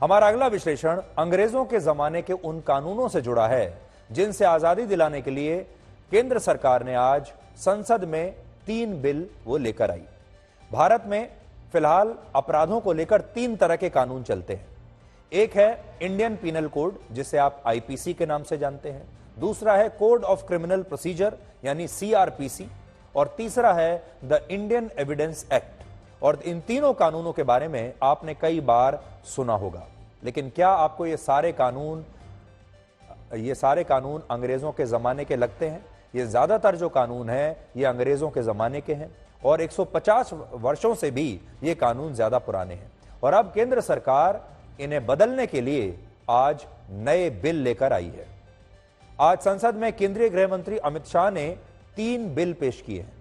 हमारा अगला विश्लेषण अंग्रेजों के जमाने के उन कानूनों से जुड़ा है जिनसे आजादी दिलाने के लिए केंद्र सरकार ने आज संसद में 3 बिल वो लेकर आई। भारत में फिलहाल अपराधों को लेकर 3 तरह के कानून चलते हैं। एक है इंडियन पीनल कोड, जिसे आप आईपीसी के नाम से जानते हैं। दूसरा है कोड ऑफ क्रिमिनल प्रोसीजर यानी सीआरपीसी, और तीसरा है द इंडियन एविडेंस एक्ट। और इन तीनों कानूनों के बारे में आपने कई बार सुना होगा, लेकिन क्या आपको ये सारे कानून अंग्रेजों के जमाने के लगते हैं? ये ज्यादातर जो कानून है ये अंग्रेजों के जमाने के हैं और 150 वर्षों से भी ये कानून ज्यादा पुराने हैं। और अब केंद्र सरकार इन्हें बदलने के लिए आज नए बिल लेकर आई है। आज संसद में केंद्रीय गृह मंत्री अमित शाह ने 3 बिल पेश किए हैं।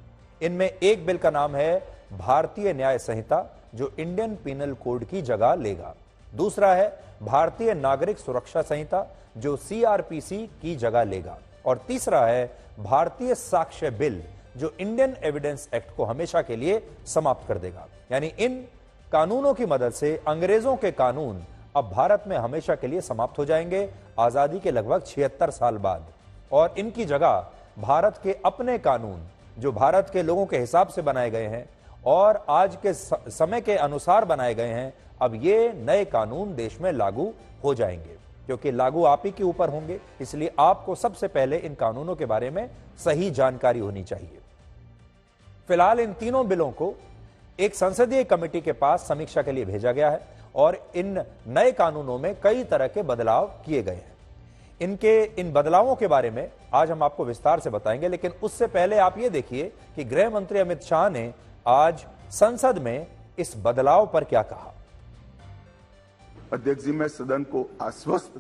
इनमें एक बिल का नाम है भारतीय न्याय संहिता, जो इंडियन पीनल कोड की जगह लेगा। दूसरा है भारतीय नागरिक सुरक्षा संहिता, जो सीआरपीसी की जगह लेगा। और तीसरा है भारतीय साक्ष्य बिल, जो इंडियन एविडेंस एक्ट को हमेशा के लिए समाप्त कर देगा। यानी इन कानूनों की मदद से अंग्रेजों के कानून अब भारत में हमेशा के लिए समाप्त हो जाएंगे, आजादी के लगभग 76 साल बाद। और इनकी जगह भारत के अपने कानून, जो भारत के लोगों के हिसाब से बनाए गए हैं और आज के समय के अनुसार बनाए गए हैं, अब ये नए कानून देश में लागू हो जाएंगे। क्योंकि लागू आप ही के ऊपर होंगे, इसलिए आपको सबसे पहले इन कानूनों के बारे में सही जानकारी होनी चाहिए। फिलहाल इन तीनों बिलों को एक संसदीय कमेटी के पास समीक्षा के लिए भेजा गया है और इन नए कानूनों में कई तरह के बदलाव किए गए हैं। इन बदलावों के बारे में आज हम आपको विस्तार से बताएंगे, लेकिन उससे पहले आप ये देखिए कि गृह मंत्री अमित शाह ने आज संसद में इस बदलाव पर क्या कहा। अध्यक्ष जी, मैं सदन को आश्वस्त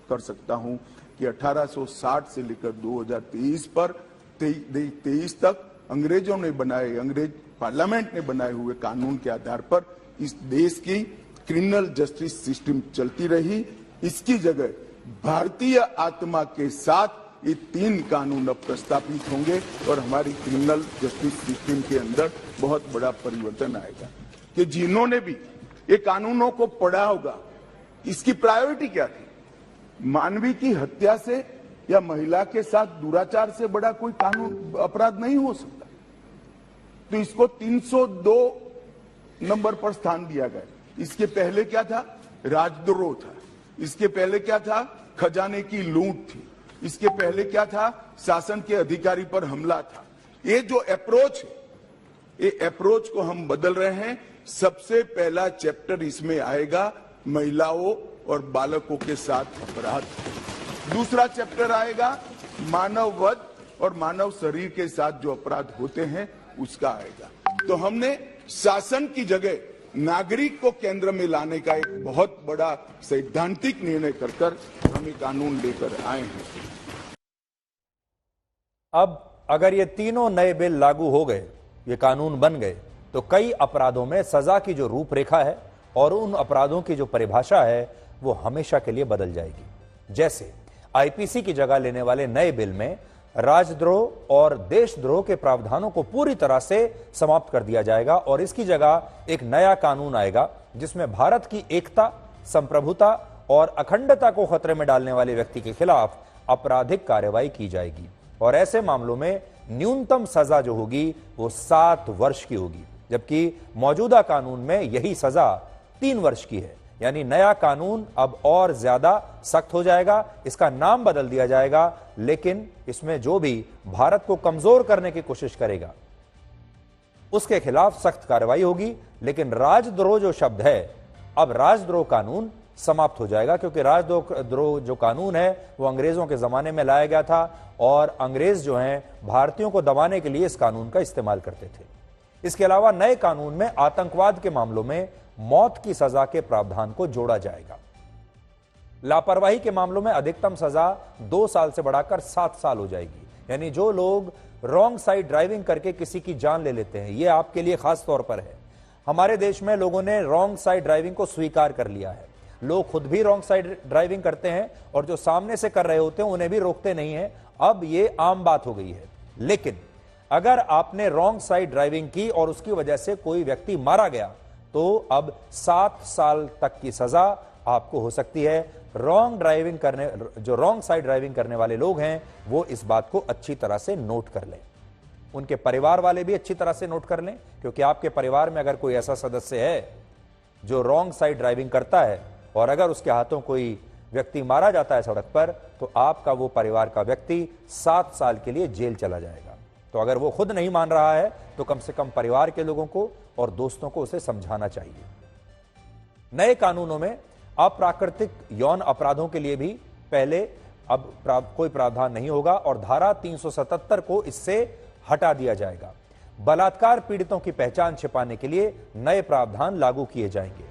कर सकता हूं कि 1860 से लेकर 2023 पर 23 तक अंग्रेज पार्लियामेंट ने बनाए हुए कानून के आधार पर इस देश की क्रिमिनल जस्टिस सिस्टम चलती रही। इसकी जगह भारतीय आत्मा के साथ ये 3 कानून अब प्रस्तावित होंगे और हमारी क्रिमिनल जस्टिस सिस्टम के अंदर बहुत बड़ा परिवर्तन आएगा। कि जिन्होंने भी ये कानूनों को पढ़ा होगा, इसकी प्रायोरिटी क्या थी? मानवीय की हत्या से या महिला के साथ दुराचार से बड़ा कोई कानून अपराध नहीं हो सकता। तो इसको 302 नंबर पर स्थान दिया गया। इसके पहले क्या था? राजद्रोह था। इसके पहले क्या था? खजाने की लूट थी। इसके पहले क्या था? शासन के अधिकारी पर हमला था। ये जो अप्रोच है, ये अप्रोच को हम बदल रहे हैं। सबसे पहला चैप्टर इसमें आएगा महिलाओं और बालकों के साथ अपराध। दूसरा चैप्टर आएगा मानव वध और मानव शरीर के साथ जो अपराध होते हैं उसका आएगा। तो हमने शासन की जगह नागरिक को केंद्र में लाने का एक बहुत बड़ा सैद्धांतिक निर्णय कर हम ये कानून लेकर आए हैं। अब अगर ये तीनों नए बिल लागू हो गए, ये कानून बन गए, तो कई अपराधों में सजा की जो रूपरेखा है और उन अपराधों की जो परिभाषा है वो हमेशा के लिए बदल जाएगी। जैसे आईपीसी की जगह लेने वाले नए बिल में राजद्रोह और देशद्रोह के प्रावधानों को पूरी तरह से समाप्त कर दिया जाएगा और इसकी जगह एक नया कानून आएगा जिसमें भारत की एकता, संप्रभुता और अखंडता को खतरे में डालने वाले व्यक्ति के खिलाफ आपराधिक कार्रवाई की जाएगी। और ऐसे मामलों में न्यूनतम सजा जो होगी वो 7 वर्ष की होगी, जबकि मौजूदा कानून में यही सजा 3 वर्ष की है। यानी नया कानून अब और ज्यादा सख्त हो जाएगा, इसका नाम बदल दिया जाएगा, लेकिन इसमें जो भी भारत को कमजोर करने की कोशिश करेगा उसके खिलाफ सख्त कार्रवाई होगी। लेकिन राजद्रोह जो शब्द है, अब राजद्रोह कानून समाप्त हो जाएगा, क्योंकि राजद्रोह जो कानून है वो अंग्रेजों के जमाने में लाया गया था और अंग्रेज जो हैं भारतीयों को दबाने के लिए इस कानून का इस्तेमाल करते थे। इसके अलावा नए कानून में आतंकवाद के मामलों में मौत की सजा के प्रावधान को जोड़ा जाएगा। लापरवाही के मामलों में अधिकतम सजा 2 साल से बढ़ाकर 7 साल हो जाएगी। यानी जो लोग रॉन्ग साइड ड्राइविंग करके किसी की जान ले लेते हैं, ये आपके लिए खास तौर पर है। हमारे देश में लोगों ने रॉन्ग साइड ड्राइविंग को स्वीकार कर लिया है। लोग खुद भी रॉन्ग साइड ड्राइविंग करते हैं और जो सामने से कर रहे होते हैं उन्हें भी रोकते नहीं है। अब ये आम बात हो गई है। लेकिन अगर आपने रॉन्ग साइड ड्राइविंग की और उसकी वजह से कोई व्यक्ति मारा गया तो अब 7 साल तक की सजा आपको हो सकती है। जो रॉन्ग साइड ड्राइविंग करने वाले लोग हैं वो इस बात को अच्छी तरह से नोट कर लें, उनके परिवार वाले भी अच्छी तरह से नोट कर लें, क्योंकि आपके परिवार में अगर कोई ऐसा सदस्य है जो रॉन्ग साइड ड्राइविंग करता है और अगर उसके हाथों कोई व्यक्ति मारा जाता है सड़क पर, तो आपका वो परिवार का व्यक्ति 7 साल के लिए जेल चला जाएगा। तो अगर वो खुद नहीं मान रहा है तो कम से कम परिवार के लोगों को और दोस्तों को उसे समझाना चाहिए। नए कानूनों में अप्राकृतिक यौन अपराधों के लिए भी पहले अब कोई प्रावधान नहीं होगा और धारा 377 को इससे हटा दिया जाएगा। बलात्कार पीड़ितों की पहचान छिपाने के लिए नए प्रावधान लागू किए जाएंगे।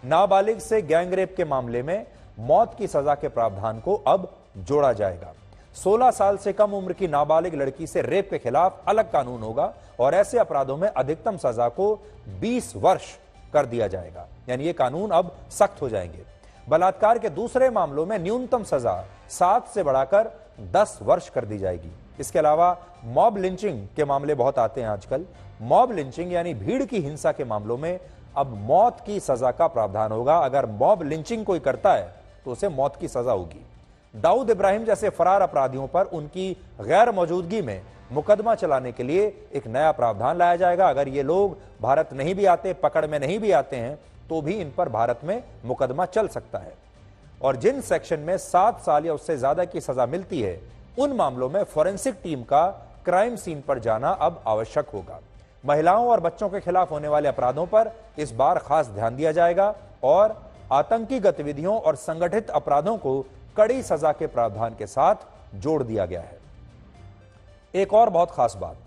नाबालिग से गैंगरेप के मामले में मौत की सजा के प्रावधान को अब जोड़ा जाएगा। 16 साल से कम उम्र की नाबालिग लड़की से रेप के खिलाफ अलग कानून होगा और ऐसे अपराधों में अधिकतम सजा को 20 वर्ष कर दिया जाएगा, यानी ये कानून अब सख्त हो जाएंगे। बलात्कार के दूसरे मामलों में न्यूनतम सजा 7 से बढ़ाकर 10 वर्ष कर दी जाएगी। इसके अलावा मॉब लिंचिंग के मामले बहुत आते हैं आजकल। मॉब लिंचिंग यानी भीड़ की हिंसा के मामलों में अब मौत की सजा का प्रावधान होगा। अगर मॉब लिंचिंग कोई करता है तो उसे मौत की सजा होगी। दाऊद इब्राहिम जैसे फरार अपराधियों पर उनकी गैर मौजूदगी में मुकदमा चलाने के लिए एक नया प्रावधान लाया जाएगा। अगर ये लोग भारत नहीं भी आते, पकड़ में नहीं भी आते हैं, तो भी इन पर भारत में मुकदमा चल सकता है। और जिन सेक्शन में 7 साल या उससे ज्यादा की सजा मिलती है, उन मामलों में फोरेंसिक टीम का क्राइम सीन पर जाना अब आवश्यक होगा। महिलाओं और बच्चों के खिलाफ होने वाले अपराधों पर इस बार खास ध्यान दिया जाएगा और आतंकी गतिविधियों और संगठित अपराधों को कड़ी सजा के प्रावधान के साथ जोड़ दिया गया है। एक और बहुत खास बात,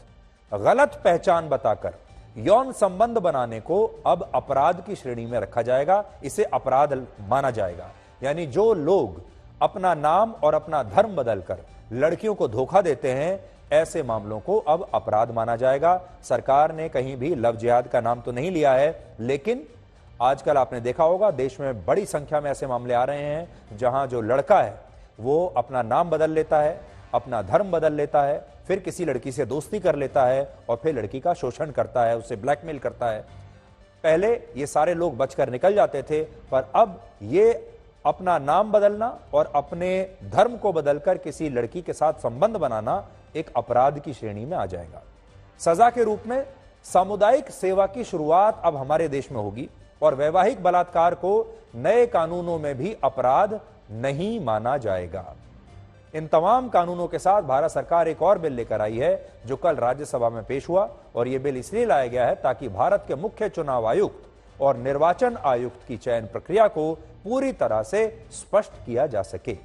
गलत पहचान बताकर यौन संबंध बनाने को अब अपराध की श्रेणी में रखा जाएगा। इसे अपराध माना जाएगा, यानी जो लोग अपना नाम और अपना धर्म बदलकर लड़कियों को धोखा देते हैं, ऐसे मामलों को अब अपराध माना जाएगा। सरकार ने कहीं भी लव जिहाद का नाम तो नहीं लिया है, लेकिन आजकल आपने देखा होगा देश में बड़ी संख्या में ऐसे मामले आ रहे हैं जहां जो लड़का है वो अपना नाम बदल लेता है, अपना धर्म बदल लेता है, फिर किसी लड़की से दोस्ती कर लेता है और फिर लड़की का शोषण करता है, उसे ब्लैकमेल करता है। पहले ये सारे लोग बचकर निकल जाते थे, पर अब ये अपना नाम बदलना और अपने धर्म को बदलकर किसी लड़की के साथ संबंध बनाना एक अपराध की श्रेणी में आ जाएगा। सजा के रूप में सामुदायिक सेवा की शुरुआत अब हमारे देश में होगी और वैवाहिक बलात्कार को नए कानूनों में भी अपराध नहीं माना जाएगा। इन तमाम कानूनों के साथ भारत सरकार एक और बिल लेकर आई है जो कल राज्यसभा में पेश हुआ और यह बिल इसलिए लाया गया है ताकि भारत के मुख्य चुनाव आयुक्त और निर्वाचन आयुक्त की चयन प्रक्रिया को पूरी तरह से स्पष्ट किया जा सके।